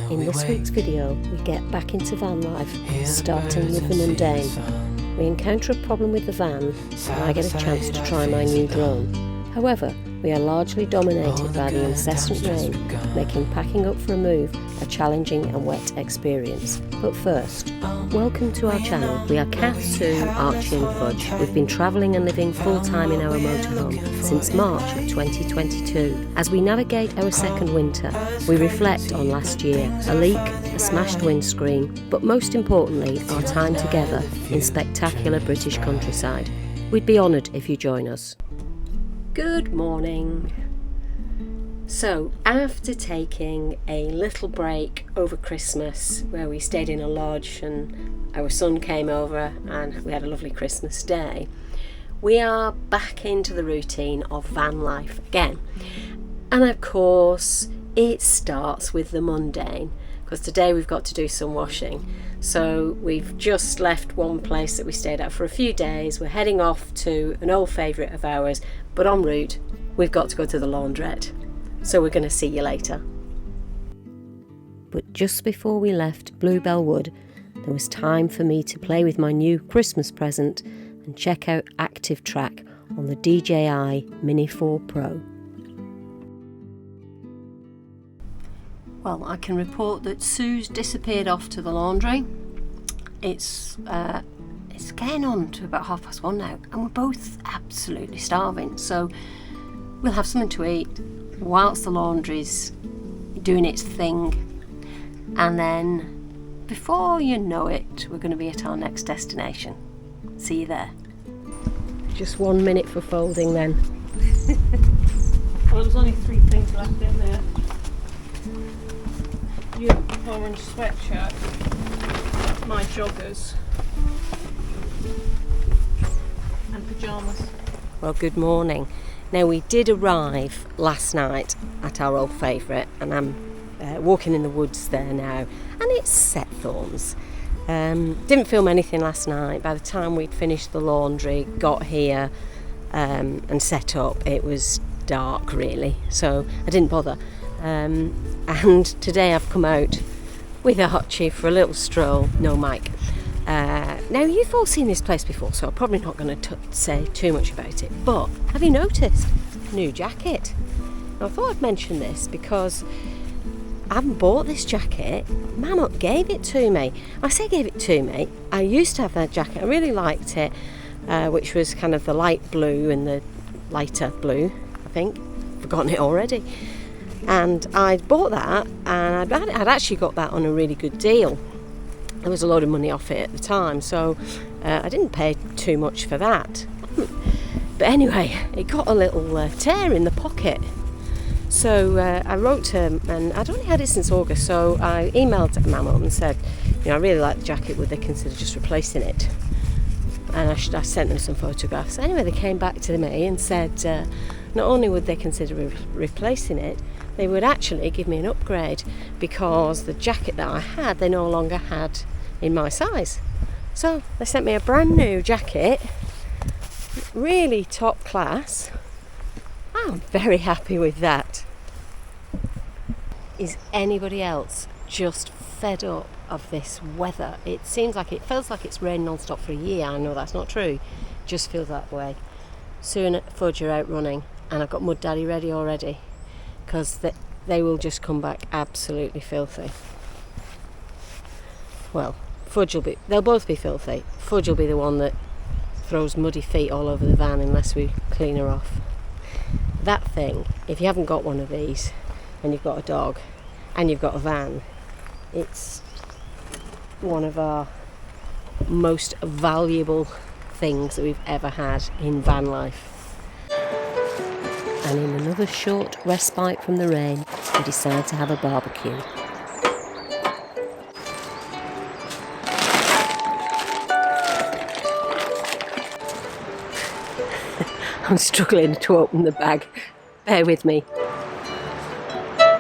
In this week's video, we get back into van life, starting with the mundane. We encounter a problem with the van, and I get a chance to try my new drone. However, we are largely dominated by the incessant rain, making packing up for a move a challenging and wet experience. But first, welcome to our channel. We are Kath, Sue, Archie and Fudge. We've been travelling and living full-time in our motorhome since March of 2022. As we navigate our second winter, we reflect on last year, a leak, a smashed windscreen, but most importantly, our time together in spectacular British countryside. We'd be honoured if you join us. Good morning. So, after taking a little break over Christmas where we stayed in a lodge and our son came over and we had a lovely Christmas day, we are back into the routine of van life again. And of course, it starts with the mundane, because today we've got to do some washing. So we've just left one place that we stayed at for a few days. We're heading off to an old favourite of ours, but en route we've got to go to the laundrette. So we're going to see you later. But just before we left Bluebell Wood, there was time for me to play with my new Christmas present and check out Active Track on the DJI Mini 4 Pro. Well, I can report that Sue's disappeared off to the laundry. It's getting on to about 1:30 now, and we're both absolutely starving. So we'll have something to eat whilst the laundry's doing its thing, and then before you know it, we're going to be at our next destination. See you there. Just 1 minute for folding then. Well, there's only 3 things left in there. Your orange sweatshirt, my joggers, and pyjamas. Well, good morning. Now, we did arrive last night at our old favourite, and I'm walking in the woods there now, and it's Setthornes. Didn't film anything last night. By the time we'd finished the laundry, got here and set up, it was dark really, so I didn't bother. And today I've come out with Archie for a little stroll. No mic. Now, you've all seen this place before, so I'm probably not going to say too much about it, but have you noticed? New jacket. Now, I thought I'd mention this because I haven't bought this jacket. Mama gave it to me. I say gave it to me. I used to have that jacket. I really liked it, which was kind of the light blue and the lighter blue, I think. Forgotten it already. And I'd bought that, and I'd actually got that on a really good deal. There was a load of money off it at the time, so I didn't pay too much for that. But anyway, it got a little tear in the pocket. So I wrote to him, and I'd only had it since August, so I emailed my mum and said, you know, I really like the jacket, would they consider just replacing it? And I sent them some photographs. Anyway, they came back to me and said not only would they consider replacing it, they would actually give me an upgrade, because the jacket that I had, they no longer had in my size. So they sent me a brand new jacket, really top class. I'm very happy with that. Is anybody else just fed up of this weather? It feels like it's rained non-stop for a year. I know that's not true, just feels that way. Sue and Fudge are out running, and I've got Mud Daddy ready already, because they will just come back absolutely filthy. Well, they'll both be filthy. Fudge will be the one that throws muddy feet all over the van unless we clean her off. That thing, if you haven't got one of these, and you've got a dog, and you've got a van, it's one of our most valuable things that we've ever had in van life. And in another short respite from the rain, we decide to have a barbecue. I'm struggling to open the bag. Bear with me.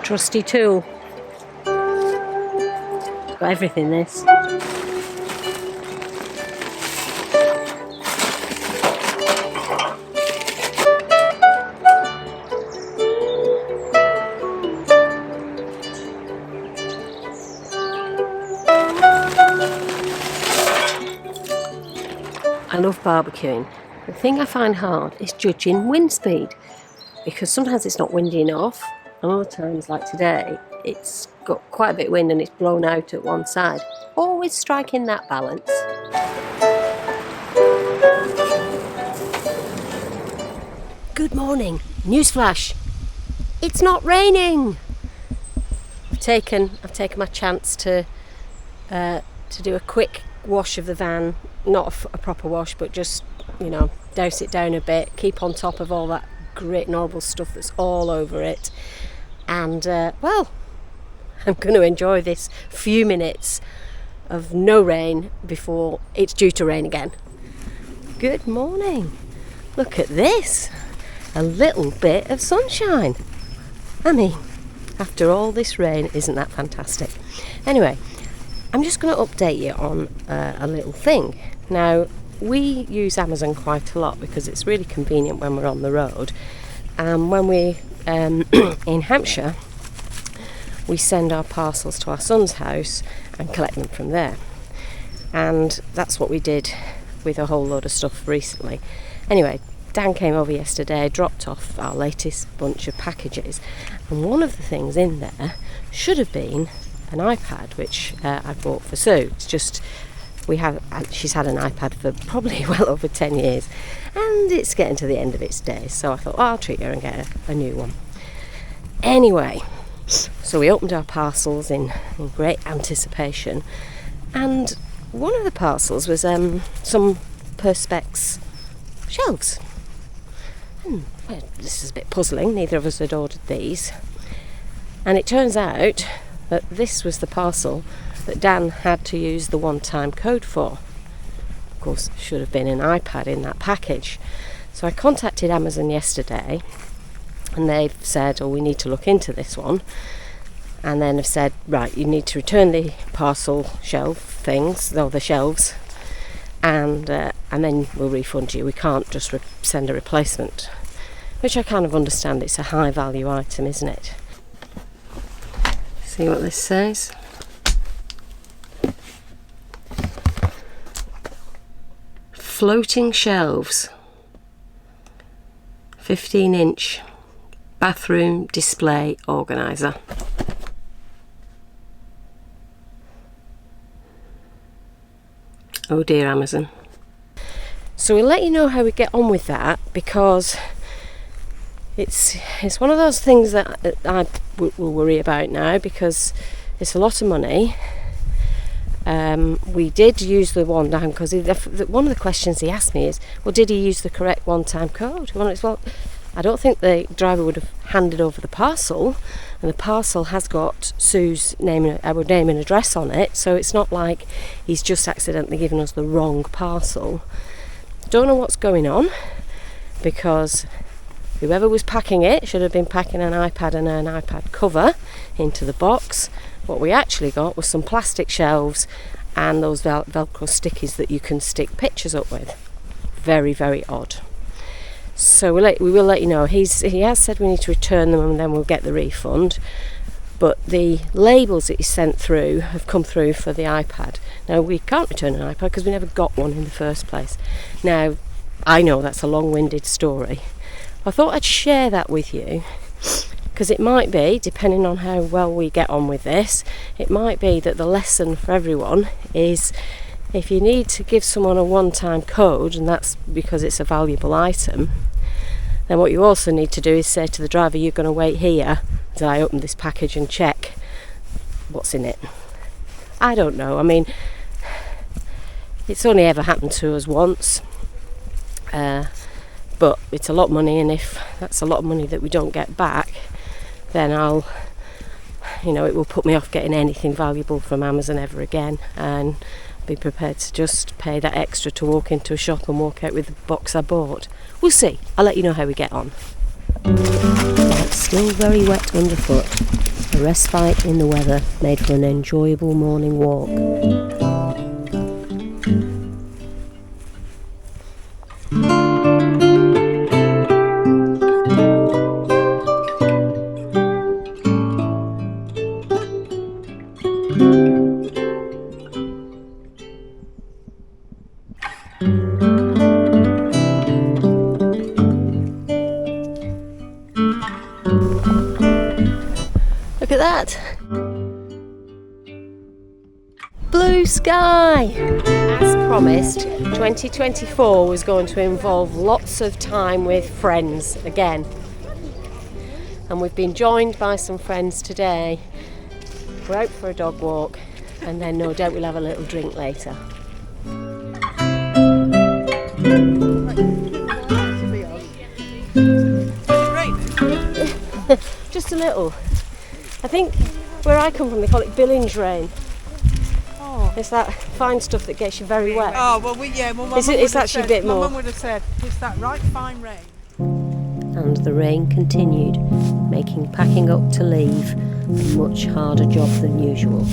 Trusty tool. Got everything, this. love barbecuing. The thing I find hard is judging wind speed, because sometimes it's not windy enough, and other times like today it's got quite a bit of wind and it's blown out at one side. Always striking that balance. Good morning. Newsflash. It's not raining. I've taken my chance to do a quick wash of the van, not a proper wash, but just, douse it down a bit, keep on top of all that grit and horrible stuff that's all over it, and I'm going to enjoy this few minutes of no rain before it's due to rain again. Good morning. Look at this. A little bit of sunshine. I mean, after all this rain, isn't that fantastic? Anyway, I'm just going to update you on a little thing. Now, we use Amazon quite a lot because it's really convenient when we're on the road. When we're in Hampshire, we send our parcels to our son's house and collect them from there. And that's what we did with a whole load of stuff recently. Anyway, Dan came over yesterday, dropped off our latest bunch of packages, and one of the things in there should have been an iPad, which I bought for Sue. It's just she's had an iPad for probably well over 10 years, and it's getting to the end of its days, so I thought, I'll treat her and get a new one. Anyway, so we opened our parcels in great anticipation, and one of the parcels was some Perspex shelves. Well, this is a bit puzzling, neither of us had ordered these, and it turns out that this was the parcel that Dan had to use the one-time code for. Of course, there should have been an iPad in that package. So I contacted Amazon yesterday, and they've said, we need to look into this one, and then have said, right, you need to return the parcel shelf things, or the shelves, and then we'll refund you. We can't just send a replacement, which I kind of understand. It's a high value item, isn't it? See what this says. Floating shelves, 15-inch bathroom display organiser. Oh dear, Amazon. So we'll let you know how we get on with that, because it's one of those things that I will worry about now, because it's a lot of money. We did use the one time, because one of the questions he asked me is, well, did he use the correct one-time code? Well, I don't think the driver would have handed over the parcel, and the parcel has got Sue's name and address on it, so it's not like he's just accidentally given us the wrong parcel. Don't know what's going on, because whoever was packing it should have been packing an iPad and an iPad cover into the box. What we actually got was some plastic shelves and those Velcro stickies that you can stick pictures up with. Very, very odd. So we will let you know. He has said we need to return them and then we'll get the refund. But the labels that he sent through have come through for the iPad. Now, we can't return an iPad because we never got one in the first place. Now, I know that's a long-winded story. I thought I'd share that with you, because it might be, depending on how well we get on with this, it might be that the lesson for everyone is, if you need to give someone a one-time code, and that's because it's a valuable item, then what you also need to do is say to the driver, you're going to wait here until I open this package and check what's in it. I don't know. I mean, it's only ever happened to us once, but it's a lot of money, and if that's a lot of money that we don't get back, then it will put me off getting anything valuable from Amazon ever again, and be prepared to just pay that extra to walk into a shop and walk out with the box I bought. We'll see. I'll let you know how we get on. It's still very wet underfoot. A respite in the weather made for an enjoyable morning walk. blue sky. As promised, 2024 was going to involve lots of time with friends again. And we've been joined by some friends today. We're out for a dog walk, and then no doubt we'll have a little drink later. Just a little. I think where I come from they call it billinge rain. Oh. It's that fine stuff that gets you very wet. Oh, well, it's actually a bit more. My mum would have said, it's that right fine rain. And the rain continued, making packing up to leave a much harder job than usual.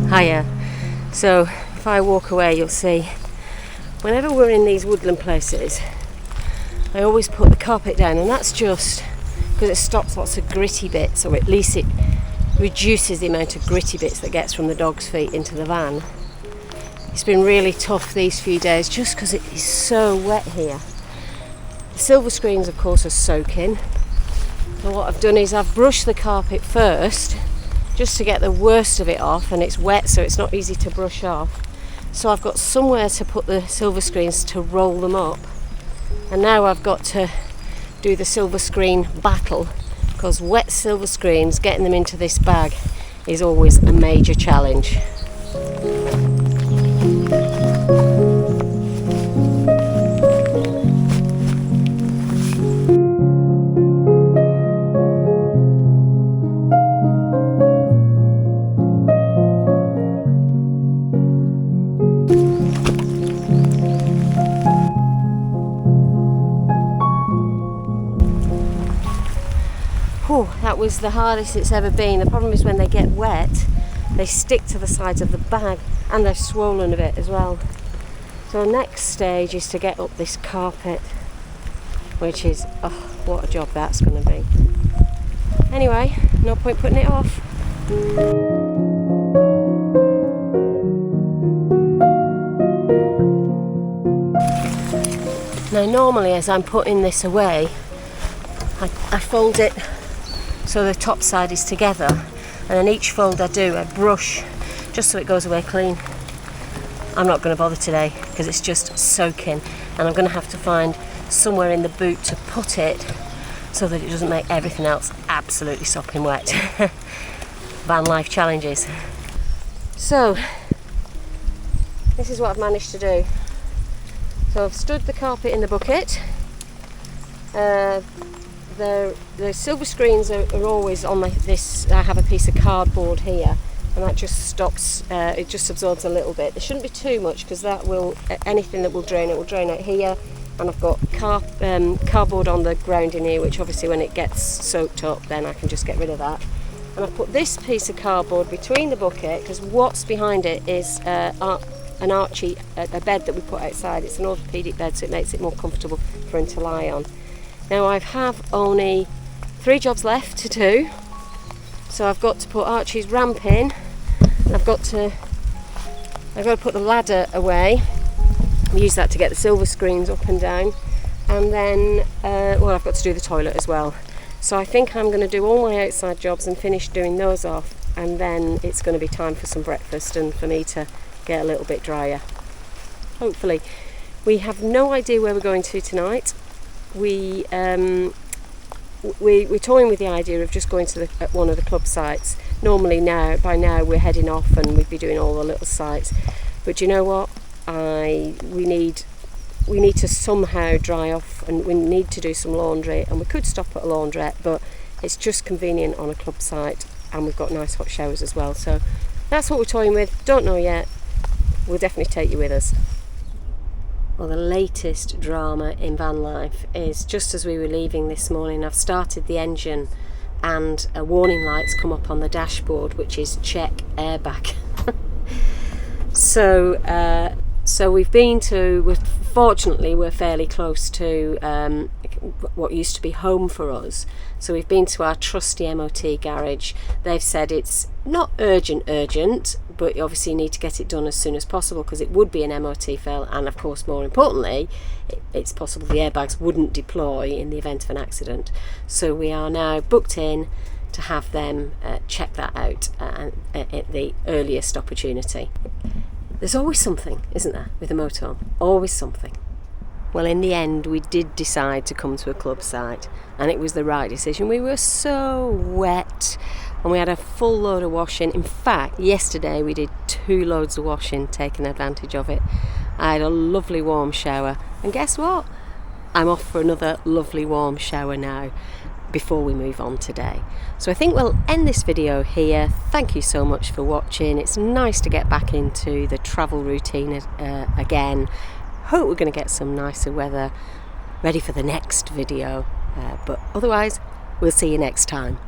Hiya. So if I walk away, you'll see whenever we're in these woodland places, I always put the carpet down, and that's just because it stops lots of gritty bits, or at least it reduces the amount of gritty bits that gets from the dog's feet into the van. It's been really tough these few days just because it is so wet here. The silver screens, of course, are soaking. And what I've done is I've brushed the carpet first just to get the worst of it off, and it's wet so it's not easy to brush off. So I've got somewhere to put the silver screens to roll them up. And now I've got to do the silver screen battle, because wet silver screens, getting them into this bag is always a major challenge. That was the hardest it's ever been. The problem is when they get wet, they stick to the sides of the bag and they're swollen a bit as well. So the next stage is to get up this carpet, which is, oh, what a job that's going to be. Anyway, no point putting it off. Now normally as I'm putting this away, I fold it so the top side is together, and then each fold I do, I brush just so it goes away clean. I'm not going to bother today because it's just soaking, and I'm going to have to find somewhere in the boot to put it so that it doesn't make everything else absolutely sopping wet. Van life challenges. So this is what I've managed to do. So I've stood the carpet in the bucket. The silver screens are always on this. I have a piece of cardboard here, and that just stops. It just absorbs a little bit. There shouldn't be too much because that will anything that will drain it will drain out here. And I've got cardboard on the ground in here, which obviously when it gets soaked up, then I can just get rid of that. And I've put this piece of cardboard between the bucket because what's behind it is an Archie, a bed that we put outside. It's an orthopaedic bed, so it makes it more comfortable for him to lie on. Now I have only 3 jobs left to do, so I've got to put Archie's ramp in. I've got to put the ladder away, use that to get the silver screens up and down, and then I've got to do the toilet as well. So I think I'm going to do all my outside jobs and finish doing those off, and then it's going to be time for some breakfast and for me to get a little bit drier. Hopefully. We have no idea where we're going to tonight. We're toying with the idea of just going to one of the club sites. Normally by now we're heading off and we'd be doing all the little sites. But you know what? We need to somehow dry off, and we need to do some laundry, and we could stop at a laundrette, but it's just convenient on a club site, and we've got nice hot showers as well. So that's what we're toying with. Don't know yet. We'll definitely take you with us. Well, the latest drama in van life is just as we were leaving this morning, I've started the engine and a warning light's come up on the dashboard, which is check airbag. Fortunately we're fairly close to what used to be home for us. So we've been to our trusty MOT garage. They've said it's not urgent, but you obviously need to get it done as soon as possible because it would be an MOT fail, and of course more importantly it's possible the airbags wouldn't deploy in the event of an accident. So we are now booked in to have them check that out at the earliest opportunity. There's always something, isn't there, with a motorhome? Always something. Well, in the end, we did decide to come to a club site, and it was the right decision. We were so wet, and we had a full load of washing. In fact, yesterday we did 2 loads of washing, taking advantage of it. I had a lovely warm shower, and guess what? I'm off for another lovely warm shower now before we move on today. So I think we'll end this video here. Thank you so much for watching. It's nice to get back into the travel routine again. Hope we're going to get some nicer weather ready for the next video, but otherwise we'll see you next time.